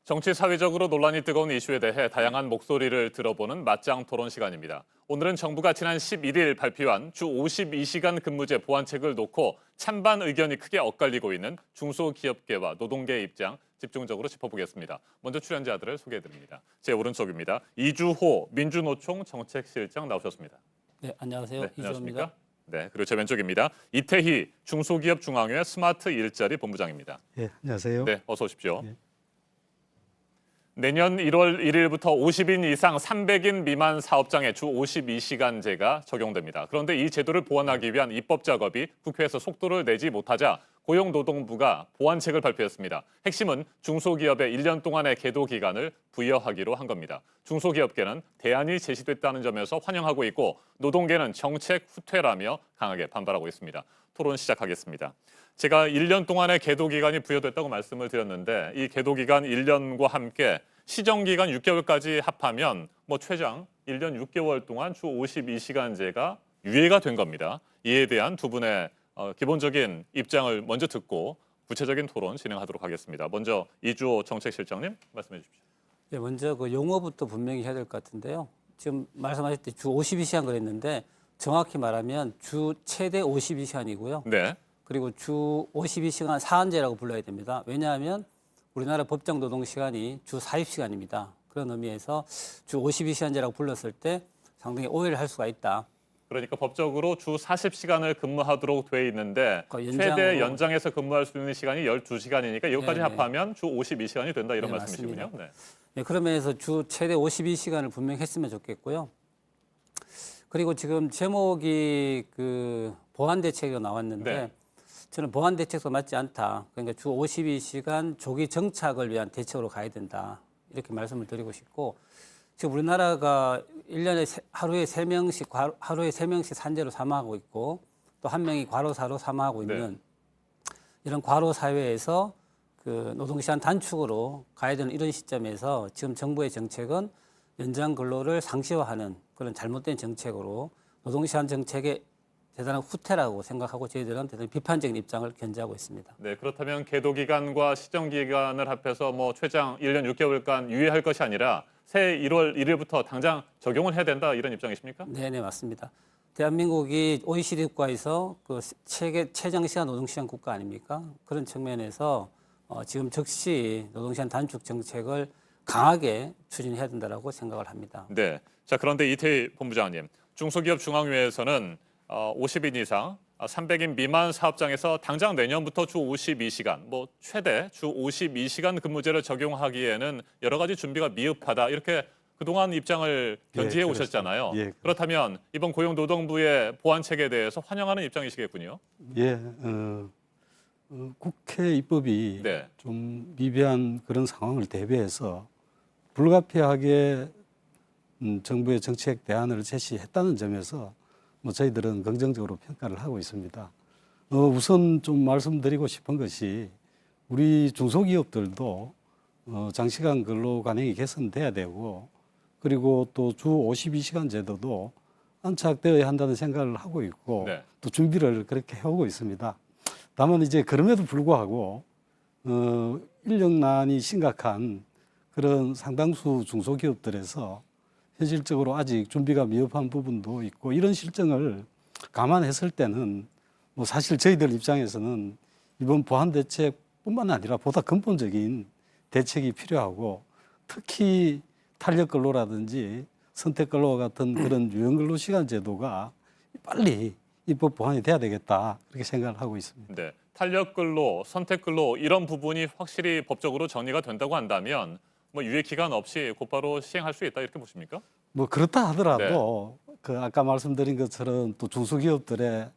정치 사회적으로 논란이 뜨거운 이슈에 대해 다양한 목소리를 들어보는 맞짱 토론 시간입니다. 오늘은 정부가 지난 11일 발표한 주 52시간 근무제 보완책을 놓고 찬반 의견이 크게 엇갈리고 있는 중소기업계와 노동계의 입장 집중적으로 짚어보겠습니다. 먼저 출연자들을 소개해드립니다. 제 오른쪽입니다. 이주호 민주노총 정책실장 나오셨습니다. 네, 안녕하세요. 네, 이주호입니다. 안녕하십니까? 네, 그리고 제 왼쪽입니다. 이태희 중소기업중앙회 스마트 일자리 본부장입니다. 예, 안녕하세요. 네, 어서 오십시오. 예. 내년 1월 1일부터 50인 이상 300인 미만 사업장에 주 52시간제가 적용됩니다. 그런데 이 제도를 보완하기 위한 입법 작업이 국회에서 속도를 내지 못하자 고용노동부가 보완책을 발표했습니다. 핵심은 중소기업에 1년 동안의 계도 기간을 부여하기로 한 겁니다. 중소기업계는 대안이 제시됐다는 점에서 환영하고 있고 노동계는 정책 후퇴라며 강하게 반발하고 있습니다. 토론 시작하겠습니다. 제가 1년 동안의 계도 기간이 부여됐다고 말씀을 드렸는데 이 계도 기간 1년과 함께 시정 기간 6개월까지 합하면 최장 1년 6개월 동안 주 52시간제가 유예가 된 겁니다. 이에 대한 두 분의 기본적인 입장을 먼저 듣고 구체적인 토론 진행하도록 하겠습니다. 먼저 이주호 정책실장님 말씀해 주십시오. 네, 먼저 그 용어부터 분명히 해야 될 것 같은데요. 지금 말씀하셨듯이 주 52시간 그랬는데 정확히 말하면 주 최대 52시간이고요. 네. 그리고 주 52시간 사한제라고 불러야 됩니다. 왜냐하면 우리나라 법정 노동 시간이 주 40시간입니다. 그런 의미에서 주 52시간제라고 불렀을 때 상당히 오해를 할 수가 있다. 그러니까 법적으로 주 40시간을 근무하도록 돼 있는데 그러니까 최대 연장해서 근무할 수 있는 시간이 12시간이니까 이것까지 네네. 합하면 주 52시간이 된다 이런 네, 말씀이시군요. 맞습니다. 네. 네, 그런 면에서 주 최대 52시간을 분명히 했으면 좋겠고요. 그리고 지금 제목이 그 보완 대책으로 나왔는데 네. 저는 보완 대책도 맞지 않다. 그러니까 주 52시간 조기 정착을 위한 대책으로 가야 된다. 이렇게 말씀을 드리고 싶고 지금 우리나라가 1년에 하루에 3명씩 산재로 사망하고 있고 또 한 명이 과로사로 사망하고 있는 이런 과로 사회에서 그 노동시간 단축으로 가야 되는 이런 시점에서 지금 정부의 정책은 연장 근로를 상시화하는 그런 잘못된 정책으로 노동시간 정책의 대단한 후퇴라고 생각하고 저희들은 대단히 비판적인 입장을 견지하고 있습니다. 네, 그렇다면 계도 기간과 시정 기간을 합해서 최장 1년 6개월간 유예할 것이 아니라 새해 1월 1일부터 당장 적용을 해야 된다 이런 입장이십니까? 네, 맞습니다. 대한민국이 OECD 국가에서 그 세계 최장시간 노동시간 국가 아닙니까? 그런 측면에서 지금 즉시 노동시간 단축 정책을 강하게 추진해야 된다고 생각을 합니다. 네. 자, 그런데 이태희 본부장님, 중소기업 중앙회에서는 50인 이상 300인 미만 사업장에서 당장 내년부터 주 52시간, 최대 주 52시간 근무제를 적용하기에는 여러 가지 준비가 미흡하다. 이렇게 그동안 입장을 견지해 오셨잖아요. 예, 그렇다면 이번 고용노동부의 보완책에 대해서 환영하는 입장이시겠군요. 예, 국회 입법이 네. 좀 미비한 그런 상황을 대비해서 불가피하게 정부의 정책 대안을 제시했다는 점에서 저희들은 긍정적으로 평가를 하고 있습니다. 우선 좀 말씀드리고 싶은 것이 우리 중소기업들도 장시간 근로 관행이 개선돼야 되고 그리고 또 주 52시간 제도도 안착되어야 한다는 생각을 하고 있고 네. 또 준비를 그렇게 해오고 있습니다. 다만 이제 그럼에도 불구하고 인력난이 심각한 그런 상당수 중소기업들에서 현실적으로 아직 준비가 미흡한 부분도 있고 이런 실정을 감안했을 때는 사실 저희들 입장에서는 이번 보완 대책뿐만 아니라 보다 근본적인 대책이 필요하고 특히 탄력 근로라든지 선택 근로와 같은 그런 유연 근로 시간 제도가 빨리 입법 보완이 돼야 되겠다 그렇게 생각을 하고 있습니다. 네. 탄력 근로, 선택 근로 이런 부분이 확실히 법적으로 정리가 된다고 한다면 유예 기간 없이 곧바로 시행할 수 있다 이렇게 보십니까? 그렇다 하더라도 그 아까 말씀드린 것처럼 또 중소기업들의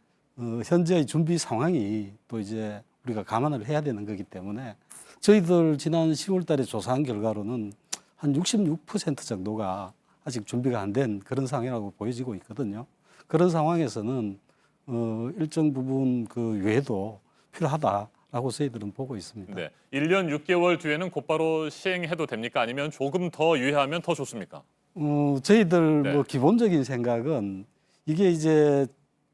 현재의 준비 상황이 또 이제 우리가 감안을 해야 되는 거기 때문에 저희들 지난 10월 달에 조사한 결과로는 한 66% 정도가 아직 준비가 안 된 그런 상황이라고 보여지고 있거든요. 그런 상황에서는 일정 부분 그 유예도 필요하다라고 저희들은 보고 있습니다. 네. 1년 6개월 뒤에는 곧바로 시행해도 됩니까? 아니면 조금 더 유예하면 더 좋습니까? 저희들 네. 기본적인 생각은 이게 이제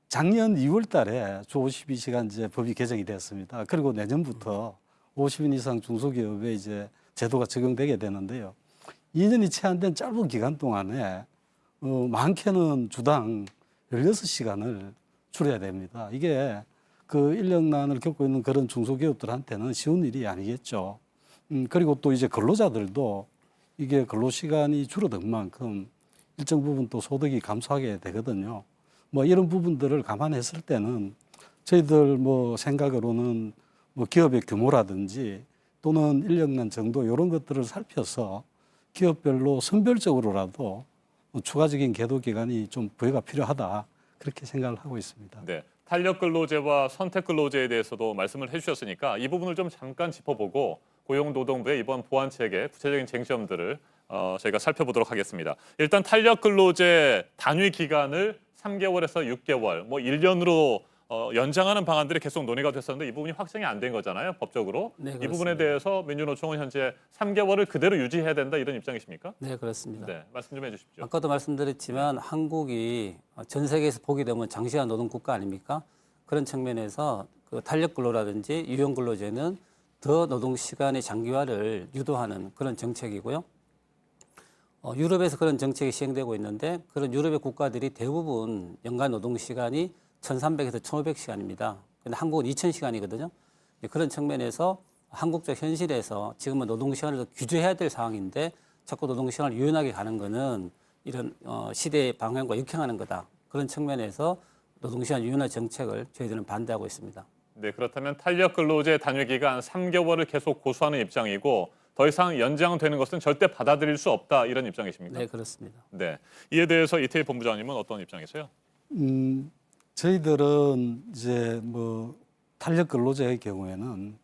작년 2월 달에 주 52시간제 법이 개정이 됐습니다. 그리고 내년부터 50인 이상 중소기업에 이제 제도가 적용되게 되는데요. 2년이 채 안 된 짧은 기간 동안에 많게는 주당 16시간을 줄여야 됩니다. 이게 그 인력난을 겪고 있는 그런 중소기업들한테는 쉬운 일이 아니겠죠. 그리고 또 이제 근로자들도 이게 근로시간이 줄어든 만큼 일정 부분 또 소득이 감소하게 되거든요. 뭐 이런 부분들을 감안했을 때는 저희들 뭐 생각으로는 뭐 기업의 규모라든지 또는 인력난 정도 이런 것들을 살펴서 기업별로 선별적으로라도 추가적인 계도 기간이 좀 부여가 필요하다 그렇게 생각을 하고 있습니다. 네. 탄력 근로제와 선택 근로제에 대해서도 말씀을 해주셨으니까 이 부분을 좀 잠깐 짚어보고 고용노동부의 이번 보완 체계 구체적인 쟁점들을 저희가 살펴보도록 하겠습니다. 일단 탄력 근로제 단위 기간을 3개월에서 6개월, 뭐 1년으로 연장하는 방안들이 계속 논의가 됐었는데 이 부분이 확정이 안 된 거잖아요, 법적으로. 네, 이 부분에 그렇습니다. 대해서 민주노총은 현재 3개월을 그대로 유지해야 된다 이런 입장이십니까? 네, 그렇습니다. 네, 말씀 좀 해주십시오. 아까도 말씀드렸지만 한국이 전 세계에서 보게 되면 장시간 노동 국가 아닙니까? 그런 측면에서 그 탄력 근로라든지 유연 근로제는 더 노동 시간의 장기화를 유도하는 그런 정책이고요. 유럽에서 그런 정책이 시행되고 있는데 그런 유럽의 국가들이 대부분 연간 노동 시간이 1,300에서 1,500시간입니다. 근데 한국은 2,000시간이거든요. 그런 측면에서 한국적 현실에서 지금은 노동 시간을 더 규제해야 될 상황인데 자꾸 노동 시간을 유연하게 가는 거는 이런 시대의 방향과 역행하는 거다. 그런 측면에서 노동 시간 유연화 정책을 저희들은 반대하고 있습니다. 네, 그렇다면 탄력 근로제 단위 기간 3개월을 계속 고수하는 입장이고 더 이상 연장되는 것은 절대 받아들일 수 없다 이런 입장이십니까? 네, 그렇습니다. 네. 이에 대해서 이태희 본부장님은 어떤 입장이세요? 저희들은 이제 뭐 탄력 근로제의 경우에는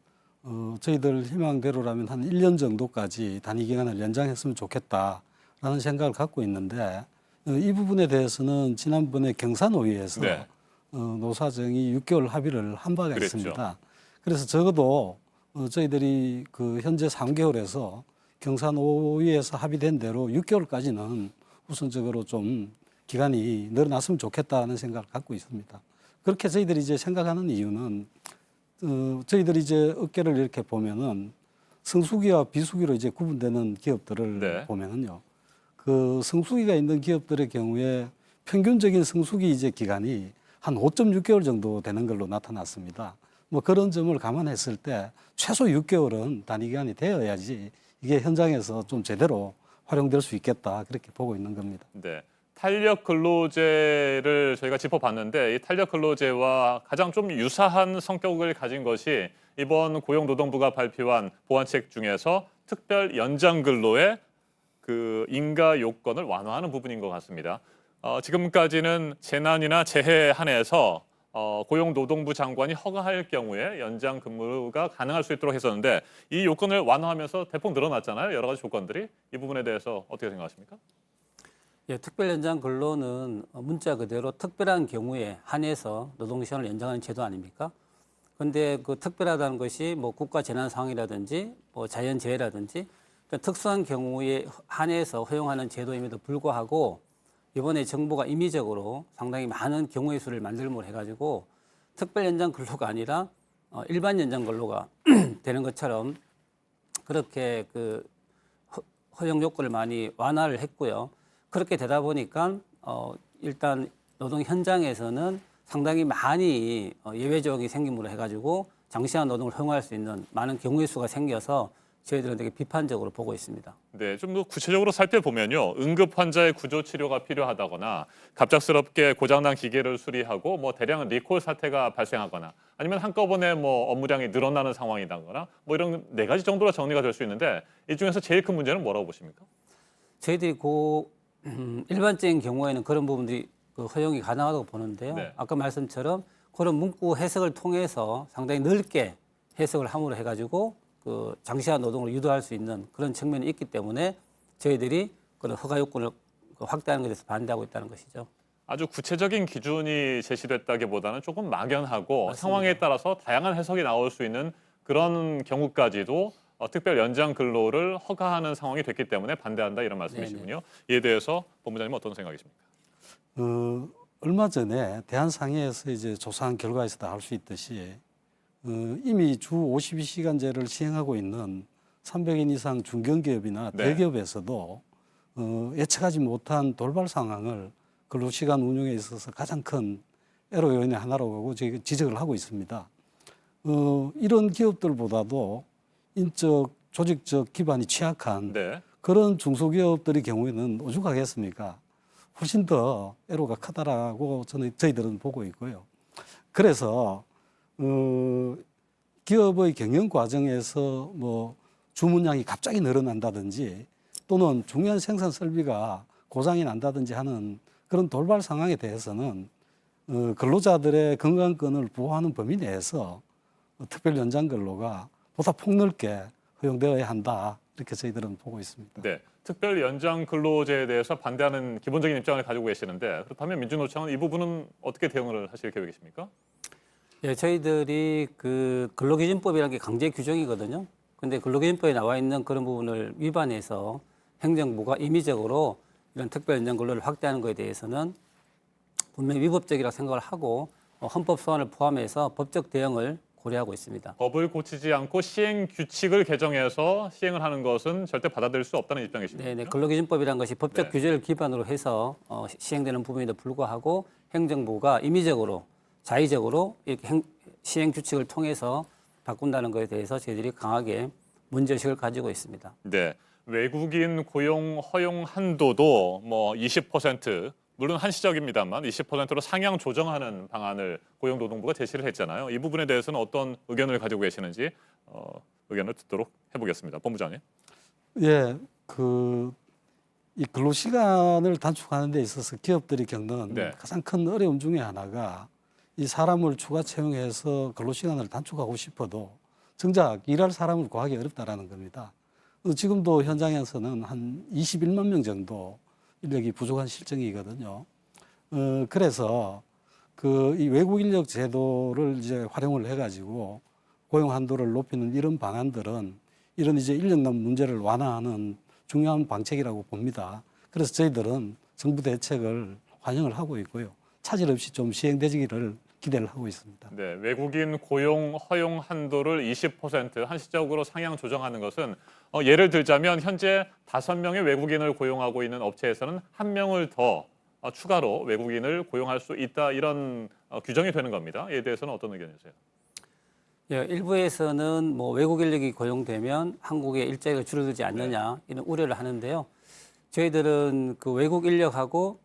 저희들 희망대로라면 한 1년 정도까지 단위 기간을 연장했으면 좋겠다라는 생각을 갖고 있는데 이 부분에 대해서는 지난번에 경산노위에서 네. 노사정이 6개월 합의를 한 바가 그랬죠. 있습니다. 그래서 적어도 저희들이 그 현재 3개월에서 경산노위에서 합의된 대로 6개월까지는 우선적으로 좀 기간이 늘어났으면 좋겠다는 생각을 갖고 있습니다. 그렇게 저희들이 이제 생각하는 이유는 저희들이 이제 업계를 이렇게 보면은 성수기와 비수기로 이제 구분되는 기업들을 네. 보면은요. 그 성수기가 있는 기업들의 경우에 평균적인 성수기 이제 기간이 한 5.6개월 정도 되는 걸로 나타났습니다. 뭐 그런 점을 감안했을 때 최소 6개월은 단위 기간이 되어야지 이게 현장에서 좀 제대로 활용될 수 있겠다 그렇게 보고 있는 겁니다. 네. 탄력 근로제를 저희가 짚어봤는데 이 탄력 근로제와 가장 좀 유사한 성격을 가진 것이 이번 고용노동부가 발표한 보완책 중에서 특별 연장 근로의 그 인가 요건을 완화하는 부분인 것 같습니다. 지금까지는 재난이나 재해에 한해서 고용노동부 장관이 허가할 경우에 연장 근무가 가능할 수 있도록 했었는데 이 요건을 완화하면서 대폭 늘어났잖아요. 여러 가지 조건들이. 이 부분에 대해서 어떻게 생각하십니까? 예, 특별 연장 근로는 문자 그대로 특별한 경우에 한해서 노동 시간을 연장하는 제도 아닙니까? 그런데 그 특별하다는 것이 뭐 국가 재난 상황이라든지 뭐 자연 재해라든지 특수한 경우에 한해서 허용하는 제도임에도 불구하고 이번에 정부가 임의적으로 상당히 많은 경우의 수를 만들므로 해가지고 특별 연장 근로가 아니라 일반 연장 근로가 되는 것처럼 그렇게 그 허용 요건을 많이 완화를 했고요. 그렇게 되다 보니까 일단 노동 현장에서는 상당히 많이 예외 조항이 생김으로 해가지고 장시간 노동을 허용할 수 있는 많은 경우의 수가 생겨서 저희들은 되게 비판적으로 보고 있습니다. 네, 좀 더 구체적으로 살펴보면요. 응급 환자의 구조 치료가 필요하다거나 갑작스럽게 고장난 기계를 수리하고 뭐 대량 리콜 사태가 발생하거나 아니면 한꺼번에 뭐 업무량이 늘어나는 상황이다거나 뭐 이런 4가지 정도로 정리가 될 수 있는데 이 중에서 제일 큰 문제는 뭐라고 보십니까? 저희들이 일반적인 경우에는 그런 부분들이 그 허용이 가능하다고 보는데요. 네. 아까 말씀처럼 그런 문구 해석을 통해서 상당히 넓게 해석을 함으로 해가지고 그 장시간 노동을 유도할 수 있는 그런 측면이 있기 때문에 저희들이 그런 허가 요건을 확대하는 것에 대해서 반대하고 있다는 것이죠. 아주 구체적인 기준이 제시됐다기보다는 조금 막연하고 맞습니다. 상황에 따라서 다양한 해석이 나올 수 있는 그런 경우까지도 특별 연장 근로를 허가하는 상황이 됐기 때문에 반대한다 이런 말씀이시군요. 이에 대해서 본부장님은 어떤 생각이십니까? 얼마 전에 대한상해에서 이제 조사한 결과에서도 알 수 있듯이 이미 주 52시간제를 시행하고 있는 300인 이상 중견기업이나 네. 대기업에서도 예측하지 못한 돌발 상황을 근로시간 운용에 있어서 가장 큰 애로 요인의 하나라고 저희가 지적을 하고 있습니다. 이런 기업들보다도 인적, 조직적 기반이 취약한 네. 그런 중소기업들의 경우에는 오죽하겠습니까? 훨씬 더 애로가 크다라고 저희들은 보고 있고요. 그래서 기업의 경영 과정에서 뭐 주문량이 갑자기 늘어난다든지 또는 중요한 생산 설비가 고장이 난다든지 하는 그런 돌발 상황에 대해서는 근로자들의 건강권을 보호하는 범위 내에서 특별 연장 근로가 보다 폭넓게 허용되어야 한다. 이렇게 저희들은 보고 있습니다. 네. 특별 연장 근로제에 대해서 반대하는 기본적인 입장을 가지고 계시는데 그렇다면 민주노총은 이 부분은 어떻게 대응을 하실 계획이십니까? 예, 저희들이 그 근로기준법이라는 게 강제 규정이거든요. 근데 근로기준법에 나와 있는 그런 부분을 위반해서 행정부가 임의적으로 이런 특별 연장 근로를 확대하는 것에 대해서는 분명히 위법적이라고 생각을 하고 헌법 소원을 포함해서 법적 대응을 고려하고 있습니다. 법을 고치지 않고 시행 규칙을 개정해서 시행을 하는 것은 절대 받아들일 수 없다는 입장이십니까? 네, 근로기준법이라는 것이 법적 네. 규제를 기반으로 해서 시행되는 부분에도 불구하고 행정부가 임의적으로 자의적으로 이렇게 시행 규칙을 통해서 바꾼다는 것에 대해서 저희들이 강하게 문제의식을 가지고 있습니다. 네. 외국인 고용 허용 한도도 뭐 20% 물론 한시적입니다만 20%로 상향 조정하는 방안을 고용노동부가 제시를 했잖아요. 이 부분에 대해서는 어떤 의견을 가지고 계시는지 의견을 듣도록 해보겠습니다. 본부장님. 예, 이 근로 시간을 단축하는 데 있어서 기업들이 겪는 네. 가장 큰 어려움 중에 하나가 이 사람을 추가 채용해서 근로 시간을 단축하고 싶어도 정작 일할 사람을 구하기 어렵다라는 겁니다. 지금도 현장에서는 한 21만 명 정도 인력이 부족한 실정이거든요. 그래서 이 외국 인력 제도를 이제 활용을 해가지고 고용 한도를 높이는 이런 방안들은 이런 이제 인력난 문제를 완화하는 중요한 방책이라고 봅니다. 그래서 저희들은 정부 대책을 환영을 하고 있고요. 차질 없이 좀 시행되기를 기대를 하고 있습니다. 네, 외국인 고용 허용 한도를 20% 한시적으로 상향 조정하는 것은 예를 들자면 현재 5명의 외국인을 고용하고 있는 업체에서는 1명을 더 추가로 외국인을 고용할 수 있다 이런 규정이 되는 겁니다. 이에 대해서는 어떤 의견이세요? 예, 일부에서는 뭐 외국 인력이 고용되면 한국의 일자리가 줄어들지 않느냐 이런 우려를 하는데요. 저희들은 그 외국 인력하고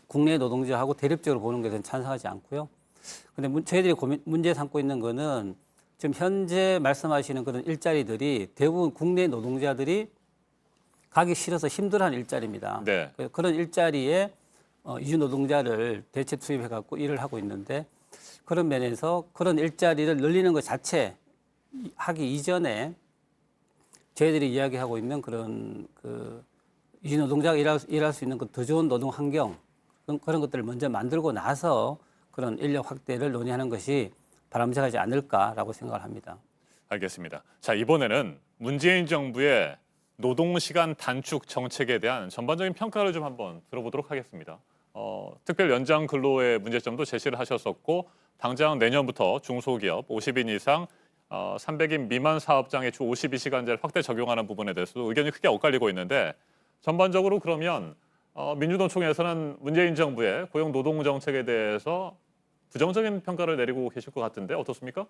국내 노동자하고 대립적으로 보는 것은 찬성하지 않고요. 근데 저희들이 문제 삼고 있는 거는 지금 현재 말씀하시는 그런 일자리들이 대부분 국내 노동자들이 가기 싫어서 힘들어하는 일자리입니다. 네. 그런 일자리에 이주 노동자를 대체 투입해 갖고 일을 하고 있는데 그런 면에서 그런 일자리를 늘리는 것 자체 하기 이전에 저희들이 이야기하고 있는 그런 그 이주 노동자가 일할 수 있는 그 더 좋은 노동 환경 그런 것들을 먼저 만들고 나서 그런 인력 확대를 논의하는 것이 바람직하지 않을까라고 생각을 합니다. 알겠습니다. 자, 이번에는 문재인 정부의 노동시간 단축 정책에 대한 전반적인 평가를 좀 한번 들어보도록 하겠습니다. 특별 연장 근로의 문제점도 제시를 하셨었고 당장 내년부터 중소기업 50인 이상 300인 미만 사업장의 주 52시간제를 확대 적용하는 부분에 대해서도 의견이 크게 엇갈리고 있는데 전반적으로 그러면 민주노총에서는 문재인 정부의 고용 노동 정책에 대해서 부정적인 평가를 내리고 계실 것 같은데 어떻습니까?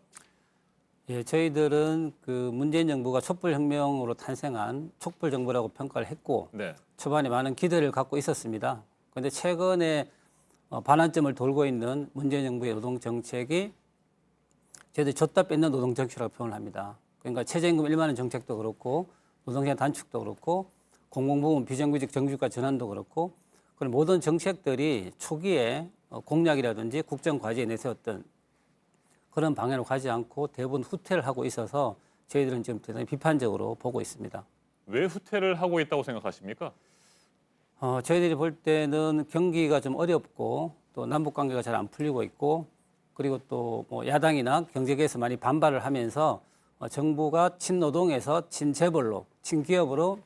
예, 저희들은 그 문재인 정부가 촛불혁명으로 탄생한 촛불 정부라고 평가를 했고 네. 초반에 많은 기대를 갖고 있었습니다. 그런데 최근에 반환점을 돌고 있는 문재인 정부의 노동 정책이 저희들 줬다 뺏는 노동 정책이라고 표현을 합니다. 그러니까 최저임금 1만 원 정책도 그렇고 노동시간 단축도 그렇고 공공부문 비정규직 정규직화 전환도 그렇고 그런 모든 정책들이 초기에 공약이라든지 국정과제에 내세웠던 그런 방향을 가지 않고 대부분 후퇴를 하고 있어서 저희들은 지금 대단히 비판적으로 보고 있습니다. 왜 후퇴를 하고 있다고 생각하십니까? 저희들이 볼 때는 경기가 좀 어렵고 또 남북 관계가 잘 안 풀리고 있고 그리고 또 뭐 야당이나 경제계에서 많이 반발을 하면서 정부가 친노동에서 친재벌로 친기업으로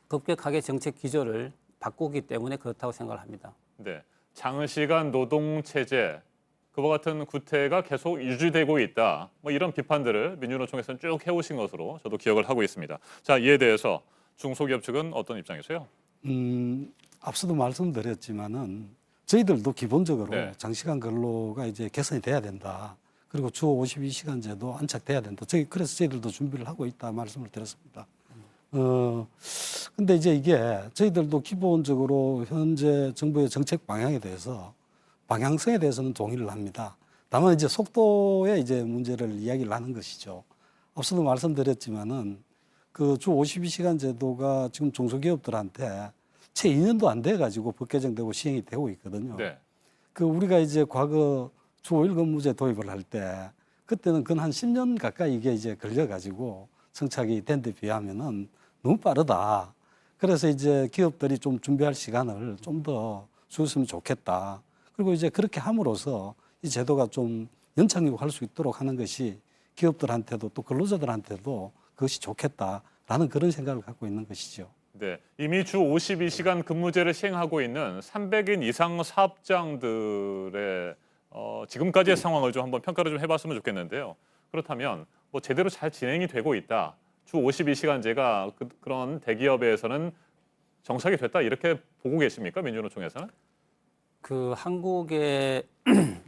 급격하게 정책 기조를 바꾸기 때문에 그렇다고 생각을 합니다. 네. 장시간 노동 체제 그와 같은 구태가 계속 유지되고 있다. 뭐 이런 비판들을 민주노총에서는 쭉 해오신 것으로 저도 기억을 하고 있습니다. 자, 이에 대해서 중소기업 측은 어떤 입장이세요? 앞서도 말씀드렸지만은 저희들도 기본적으로 네. 장시간 근로가 이제 개선이 돼야 된다. 그리고 주 52시간제도 안착돼야 된다. 그래서 저희들도 준비를 하고 있다 말씀을 드렸습니다. 근데 이제 이게 저희들도 기본적으로 현재 정부의 정책 방향에 대해서 방향성에 대해서는 동의를 합니다. 다만 이제 속도에 이제 문제를 이야기를 하는 것이죠. 앞서도 말씀드렸지만은 그 주 52시간 제도가 지금 중소기업들한테 채 2년도 안 돼 가지고 법 개정되고 시행이 되고 있거든요. 네. 그 우리가 이제 과거 주 5일 근무제 도입을 할 때 그때는 근 한 10년 가까이 이게 이제 걸려 가지고 정착이 된 데 비하면은 너무 빠르다. 그래서 이제 기업들이 좀 준비할 시간을 좀 더 주었으면 좋겠다. 그리고 이제 그렇게 함으로써 이 제도가 좀 연착륙할 수 있도록 하는 것이 기업들한테도 또 근로자들한테도 그것이 좋겠다라는 그런 생각을 갖고 있는 것이죠. 네, 이미 주 52시간 근무제를 시행하고 있는 300인 이상 사업장들의 지금까지의 상황을 좀 한번 평가를 좀 해봤으면 좋겠는데요. 그렇다면 뭐 제대로 잘 진행이 되고 있다. 주 52시간제가 그런 대기업에서는 정착이 됐다 이렇게 보고 계십니까? 민주노총에서는? 그 한국의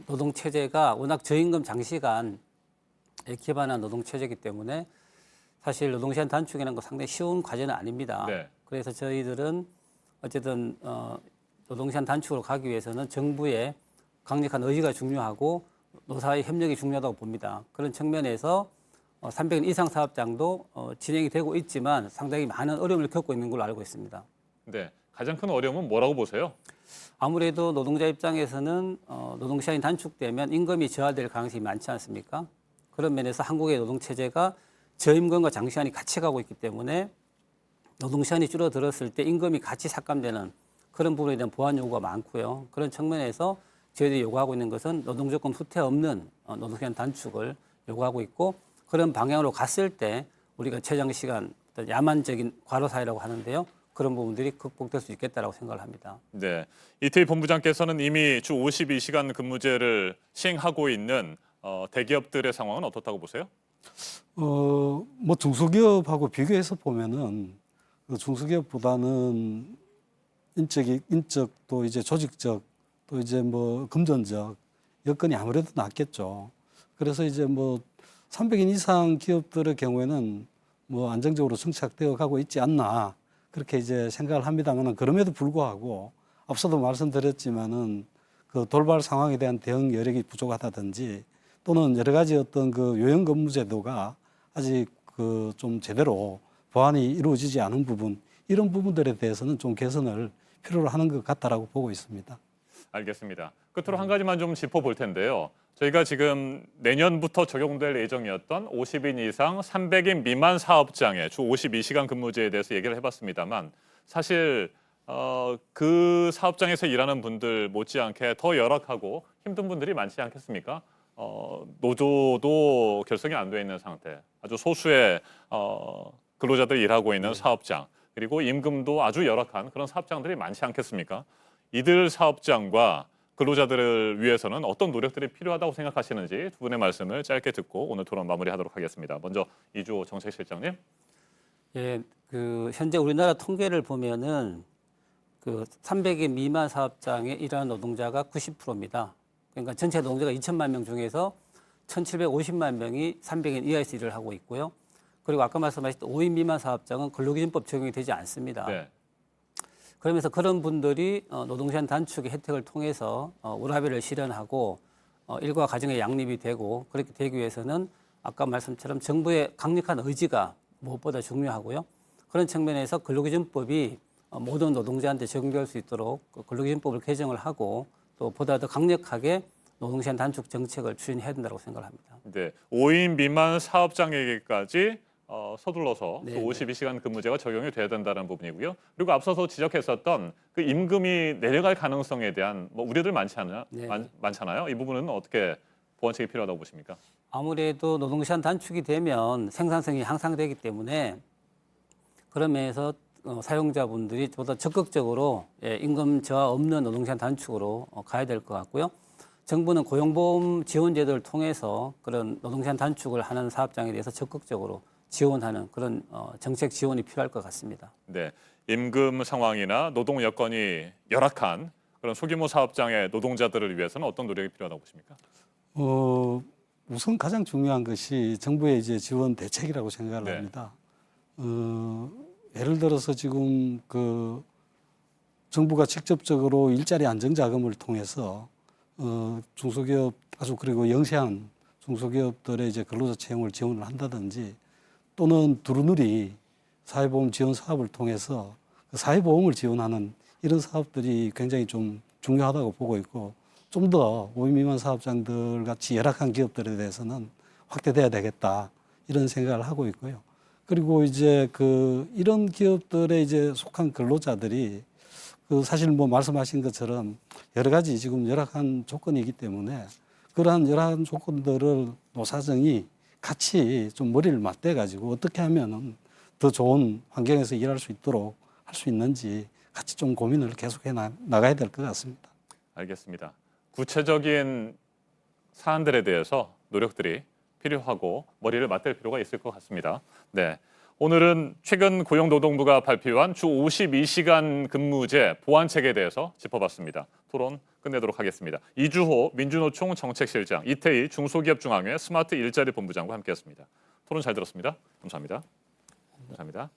노동 체제가 워낙 저임금 장시간에 기반한 노동 체제이기 때문에 사실 노동시간 단축이라는 거 상당히 쉬운 과제는 아닙니다. 네. 그래서 저희들은 어쨌든 노동시간 단축으로 가기 위해서는 정부의 강력한 의지가 중요하고 노사의 협력이 중요하다고 봅니다. 그런 측면에서 300인 이상 사업장도 진행이 되고 있지만 상당히 많은 어려움을 겪고 있는 걸로 알고 있습니다. 네, 가장 큰 어려움은 뭐라고 보세요? 아무래도 노동자 입장에서는 노동시간이 단축되면 임금이 저하될 가능성이 많지 않습니까? 그런 면에서 한국의 노동체제가 저임금과 장시간이 같이 가고 있기 때문에 노동시간이 줄어들었을 때 임금이 같이 삭감되는 그런 부분에 대한 보완 요구가 많고요. 그런 측면에서 저희들이 요구하고 있는 것은 노동조건 후퇴 없는 노동시간 단축을 요구하고 있고 그런 방향으로 갔을 때 우리가 최장시간 어떤 야만적인 과로사회라고 하는데요. 그런 부분들이 극복될 수 있겠다라고 생각을 합니다. 네, 이태희 본부장께서는 이미 주 52시간 근무제를 시행하고 있는 대기업들의 상황은 어떻다고 보세요? 뭐 중소기업하고 비교해서 보면은 그 중소기업보다는 인적 또 이제 조직적 또 이제 뭐 금전적 여건이 아무래도 낫겠죠. 그래서 이제 뭐 300인 이상 기업들의 경우에는 뭐 안정적으로 정착되어 가고 있지 않나 그렇게 이제 생각을 합니다만은 그럼에도 불구하고 앞서도 말씀드렸지만은 그 돌발 상황에 대한 대응 여력이 부족하다든지 또는 여러 가지 어떤 그 요양 근무 제도가 아직 그 좀 제대로 보완이 이루어지지 않은 부분 이런 부분들에 대해서는 좀 개선을 필요로 하는 것 같다라고 보고 있습니다. 알겠습니다. 끝으로 한 가지만 좀 짚어볼 텐데요. 저희가 지금 내년부터 적용될 예정이었던 50인 이상 300인 미만 사업장의 주 52시간 근무제에 대해서 얘기를 해봤습니다만 사실 그 사업장에서 일하는 분들 못지않게 더 열악하고 힘든 분들이 많지 않겠습니까? 노조도 결성이 안 돼 있는 상태, 아주 소수의 근로자들이 일하고 있는 사업장, 그리고 임금도 아주 열악한 그런 사업장들이 많지 않겠습니까? 이들 사업장과 근로자들을 위해서는 어떤 노력들이 필요하다고 생각하시는지 두 분의 말씀을 짧게 듣고 오늘 토론 마무리하도록 하겠습니다. 먼저 이주호 정책실장님. 예, 그 현재 우리나라 통계를 보면은 그 300인 미만 사업장에 일하는 노동자가 90%입니다. 그러니까 전체 노동자가 2천만 명 중에서 1,750만 명이 300인 이하에서 일을 하고 있고요. 그리고 아까 말씀하셨던 5인 미만 사업장은 근로기준법 적용이 되지 않습니다. 네. 그러면서 그런 분들이 노동시간 단축의 혜택을 통해서 워라밸을 실현하고 일과 가정의 양립이 되고 그렇게 되기 위해서는 아까 말씀처럼 정부의 강력한 의지가 무엇보다 중요하고요. 그런 측면에서 근로기준법이 모든 노동자한테 적용될 수 있도록 근로기준법을 개정을 하고 또 보다 더 강력하게 노동시간 단축 정책을 추진해야 된다고 생각합니다. 네, 5인 미만 사업장에게까지 서둘러서 네, 그 52시간 근무제가 적용이 돼야 된다는 부분이고요. 그리고 앞서서 지적했었던 그 임금이 내려갈 가능성에 대한 뭐 우려들 많잖아요. 네. 많잖아요. 이 부분은 어떻게 보완책이 필요하다고 보십니까? 아무래도 노동시간 단축이 되면 생산성이 향상되기 때문에 그런 면에서 사용자분들이 보다 적극적으로 임금 저하 없는 노동시간 단축으로 가야 될 것 같고요. 정부는 고용보험 지원 제도를 통해서 그런 노동시간 단축을 하는 사업장에 대해서 적극적으로 지원하는 그런 정책 지원이 필요할 것 같습니다. 네, 임금 상황이나 노동 여건이 열악한 그런 소규모 사업장의 노동자들을 위해서는 어떤 노력이 필요하다고 보십니까? 우선 가장 중요한 것이 정부의 이제 지원 대책이라고 생각을 네. 합니다. 예를 들어서 지금 그 정부가 직접적으로 일자리 안정자금을 통해서 중소기업 아주 그리고 영세한 중소기업들의 이제 근로자 채용을 지원을 한다든지 또는 두루누리 사회보험 지원 사업을 통해서 그 사회보험을 지원하는 이런 사업들이 굉장히 좀 중요하다고 보고 있고 좀 더 5인 미만 사업장들 같이 열악한 기업들에 대해서는 확대돼야 되겠다 이런 생각을 하고 있고요. 그리고 이제 그 이런 기업들에 이제 속한 근로자들이 그 사실 뭐 말씀하신 것처럼 여러 가지 지금 열악한 조건이기 때문에 그러한 열악한 조건들을 노사정이 같이 좀 머리를 맞대 가지고 어떻게 하면은 더 좋은 환경에서 일할 수 있도록 할 수 있는지 같이 좀 고민을 계속해 나가야 될 것 같습니다. 알겠습니다. 구체적인 사안들에 대해서 노력들이 필요하고 머리를 맞댈 필요가 있을 것 같습니다. 네. 오늘은 최근 고용노동부가 발표한 주 52시간 근무제 보완책에 대해서 짚어봤습니다. 토론 끝내도록 하겠습니다. 이주호 민주노총 정책실장, 이태희 중소기업중앙회 스마트 일자리 본부장과 함께했습니다. 토론 잘 들었습니다. 감사합니다. 감사합니다.